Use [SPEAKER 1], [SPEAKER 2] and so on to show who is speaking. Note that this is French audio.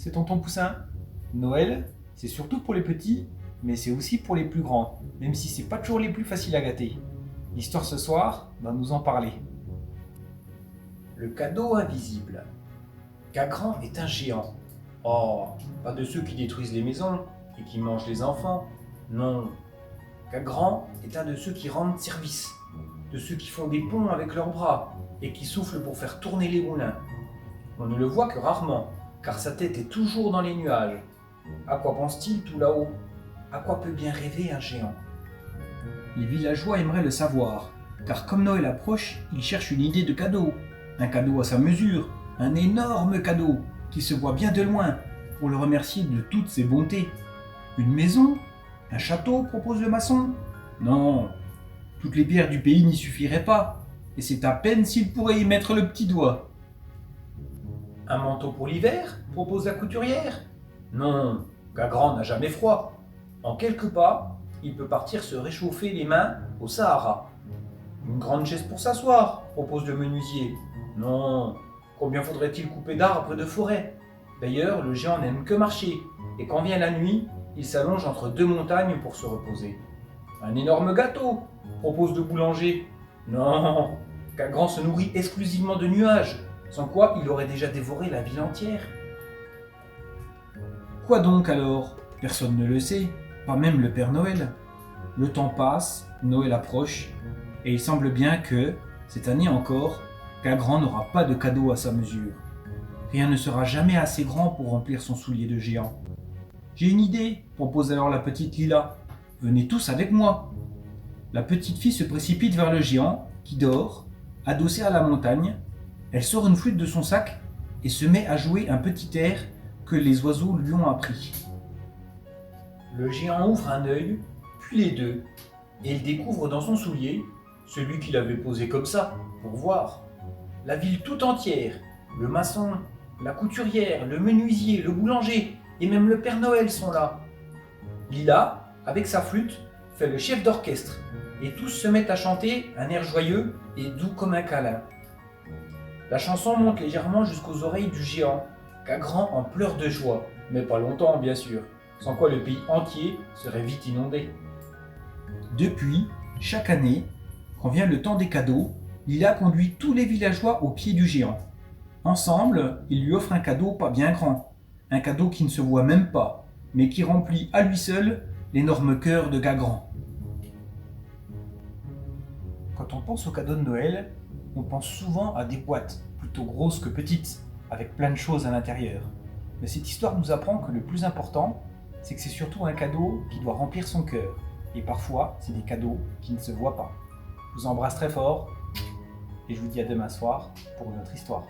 [SPEAKER 1] c'est tonton Poussin. Noël, c'est surtout pour les petits, mais c'est aussi pour les plus grands, même si c'est pas toujours les plus faciles à gâter. L'histoire ce soir va nous en parler.
[SPEAKER 2] Le cadeau invisible. Gagran est un géant. Oh, pas de ceux qui détruisent les maisons et qui mangent les enfants. Non. Gagran est un de ceux qui rendent service, de ceux qui font des ponts avec leurs bras et qui soufflent pour faire tourner les moulins. On ne le voit que rarement, car sa tête est toujours dans les nuages. À quoi pense-t-il tout là-haut? À quoi peut bien rêver un géant?
[SPEAKER 1] Les villageois aimeraient le savoir, car comme Noël approche, ils cherchent une idée de cadeau. Un cadeau à sa mesure, un énorme cadeau, qui se voit bien de loin, pour le remercier de toutes ses bontés. Une maison? Un château, propose le maçon? Non, toutes les pierres du pays n'y suffiraient pas, et c'est à peine s'il pourrait y mettre le petit doigt.
[SPEAKER 2] Un manteau pour l'hiver? Propose la couturière. Non, Gagran n'a jamais froid. En quelques pas, il peut partir se réchauffer les mains au Sahara. Une grande chaise pour s'asseoir, propose le menuisier. Non, combien faudrait-il couper d'arbres et de forêts? D'ailleurs, le géant n'aime que marcher, et quand vient la nuit, il s'allonge entre deux montagnes pour se reposer. Un énorme gâteau, propose le boulanger. Non, Gagran se nourrit exclusivement de nuages, sans quoi il aurait déjà dévoré la ville entière.
[SPEAKER 1] Quoi donc alors? Personne ne le sait, pas même le Père Noël. Le temps passe, Noël approche, et il semble bien que, cette année encore, Gagran n'aura pas de cadeau à sa mesure. Rien ne sera jamais assez grand pour remplir son soulier de géant. J'ai une idée, propose alors la petite Lila. Venez tous avec moi. La petite fille se précipite vers le géant, qui dort, adossé à la montagne. Elle sort une flûte de son sac et se met à jouer un petit air que les oiseaux lui ont appris.
[SPEAKER 2] Le géant ouvre un œil, puis les deux, et il découvre dans son soulier, celui qu'il avait posé comme ça, pour voir, la ville tout entière, le maçon, la couturière, le menuisier, le boulanger, et même le Père Noël sont là. Lila, avec sa flûte, fait le chef d'orchestre, et tous se mettent à chanter un air joyeux et doux comme un câlin. La chanson monte légèrement jusqu'aux oreilles du géant, Gagran en pleure de joie, mais pas longtemps bien sûr, sans quoi le pays entier serait vite inondé.
[SPEAKER 1] Depuis, chaque année, quand vient le temps des cadeaux, Lila conduit tous les villageois au pied du géant. Ensemble, ils lui offrent un cadeau pas bien grand, un cadeau qui ne se voit même pas, mais qui remplit à lui seul l'énorme cœur de Gagran. Quand on pense aux cadeaux de Noël, on pense souvent à des boîtes, plutôt grosses que petites, avec plein de choses à l'intérieur. Mais cette histoire nous apprend que le plus important, c'est que c'est surtout un cadeau qui doit remplir son cœur. Et parfois, c'est des cadeaux qui ne se voient pas. Je vous embrasse très fort et je vous dis à demain soir pour une autre histoire.